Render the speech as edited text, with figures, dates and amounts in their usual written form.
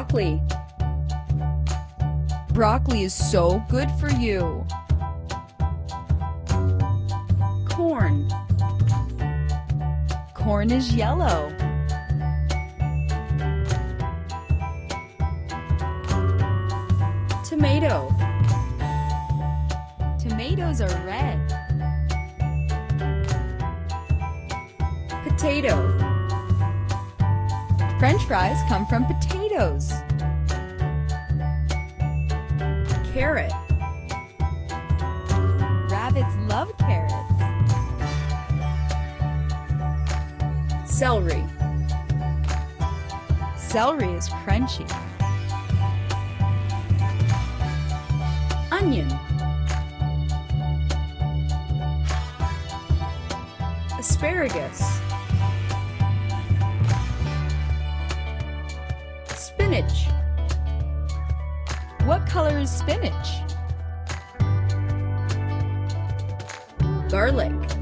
broccoli. Broccoli is so good for you. Corn. Corn is yellow. Tomato. Tomatoes are red. Potato. French fries come from potatoes. Carrot. Rabbits love carrots. Celery. Celery is crunchy. Onion. Asparagus. Spinach. What color is spinach? Garlic.